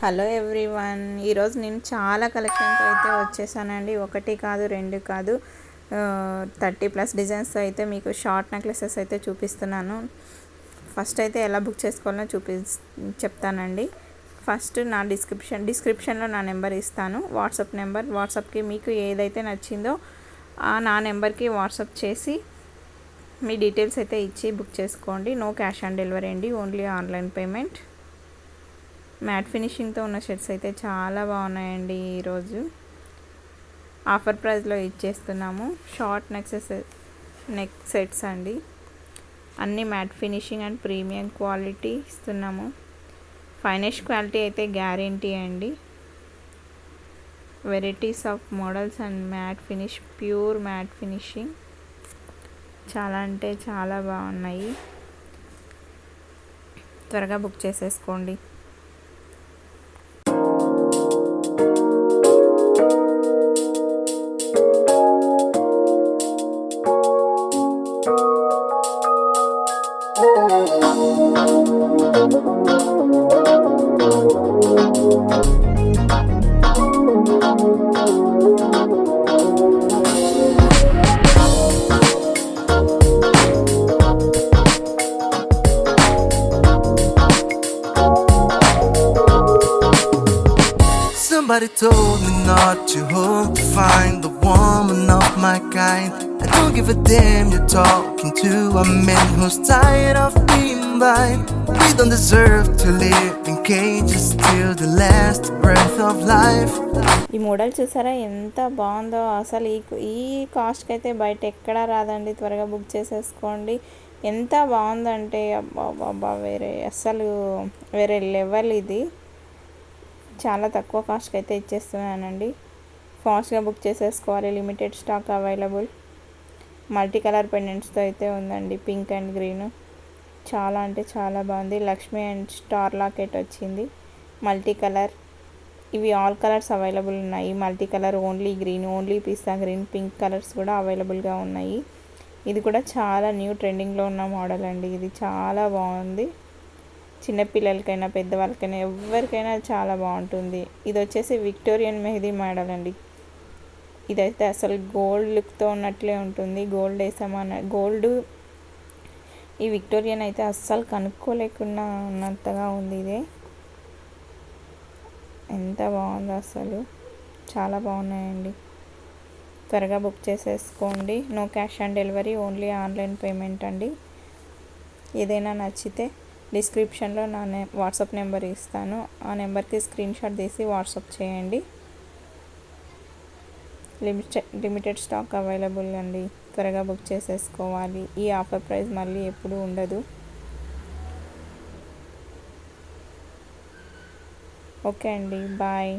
Hello everyone, ఈరోజు నేను చాలా కలెక్షన్తో అయితే వచ్చేసానండి. ఒకటి కాదు, రెండు కాదు, 30+ డిజైన్స్తో అయితే మీకు షార్ట్ నెక్లెసెస్ అయితే చూపిస్తున్నాను. ఫస్ట్ అయితే ఎలా బుక్ చేసుకోవాలో చెప్తానండి. ఫస్ట్ నా డిస్క్రిప్షన్లో నా నెంబర్ ఇస్తాను, వాట్సాప్ నెంబర్. వాట్సాప్కి మీకు ఏదైతే నచ్చిందో నా నెంబర్కి వాట్సాప్ చేసి మీ డీటెయిల్స్ అయితే ఇచ్చి బుక్ చేసుకోండి. నో క్యాష్ ఆన్ డెలివరీ అండి, ఓన్లీ ఆన్లైన్ పేమెంట్. మ్యాట్ ఫినిషింగ్తో ఉన్న షర్ట్స్ అయితే చాలా బాగున్నాయండి. ఈరోజు ఆఫర్ ప్రైస్లో ఇచ్చేస్తున్నాము. షార్ట్ నెక్ సెట్స్ అండి, అన్నీ matte finishing and premium quality ఇస్తున్నాము. ఫైనెస్ట్ క్వాలిటీ అయితే గ్యారెంటీ అండి. Varieties of models and matte finish, pure matte finishing, చాలా అంటే చాలా బాగున్నాయి. త్వరగా బుక్ చేసేసుకోండి. Somebody told me not to hope to find the woman of my kind. I don't give a damn you're talking to a man who's tired of being blind. We don't deserve to live in cages till the last breath of life. ఈ model చూసారా ఎంత బాగుందో అసలు. ఈ కాస్ట్కి అయితే బయట ఎక్కడా రాదండి. త్వరగా బుక్ చేసేసుకోండి. ఎంత బాగుందంటే అబ్బా వేరే లెవెల్. ఇది చాలా తక్కువ కాస్ట్కి అయితే ఇచ్చేస్తున్నానండి. ఫాస్ట్గా బుక్ చేసేసుకోవాలి. Limited stock available. Multi colour పెండెంట్స్తో అయితే ఉందండి, పింక్ అండ్ గ్రీన్. చాలా అంటే చాలా బాగుంది. లక్ష్మీ అండ్ స్టార్ లాకెట్ వచ్చింది, మల్టీ కలర్. ఇవి ఆల్ కలర్స్ అవైలబుల్ ఉన్నాయి. Multi colour, only green, only pista green, pink colours కూడా అవైలబుల్గా ఉన్నాయి. ఇది కూడా చాలా న్యూ ట్రెండింగ్లో ఉన్న మోడల్ అండి. ఇది చాలా బాగుంది. చిన్నపిల్లలకైనా పెద్దవాళ్ళకైనా ఎవరికైనా చాలా బాగుంటుంది. ఇది వచ్చేసి విక్టోరియన్ మెహందీ మోడల్ అండి. ఇదైతే అసలు గోల్డ్ లుక్తో ఉన్నట్లే ఉంటుంది. గోల్డ్ వేసామన్న గోల్డ్. ఈ విక్టోరియన్ అయితే అస్సలు కనుక్కోలేకుండా ఉన్నంతగా ఉంది. ఇదే ఎంత బాగుందో అసలు, చాలా బాగున్నాయండి. త్వరగా బుక్ చేసేసుకోండి. No cash on delivery, only online payment అండి. ఏదైనా నచ్చితే డిస్క్రిప్షన్లో నా వాట్సాప్ నెంబర్ ఇస్తాను, ఆ నెంబర్కి స్క్రీన్ షాట్ తీసి వాట్సాప్ చేయండి. లిమిటెడ్ స్టాక్ అవైలబుల్ అండి. త్వరగా బుక్ చేసేసుకోవాలి. ఈ ఆఫర్ ప్రైస్ మళ్ళీ ఎప్పుడు ఉండదు. ఓకే అండి, బాయ్.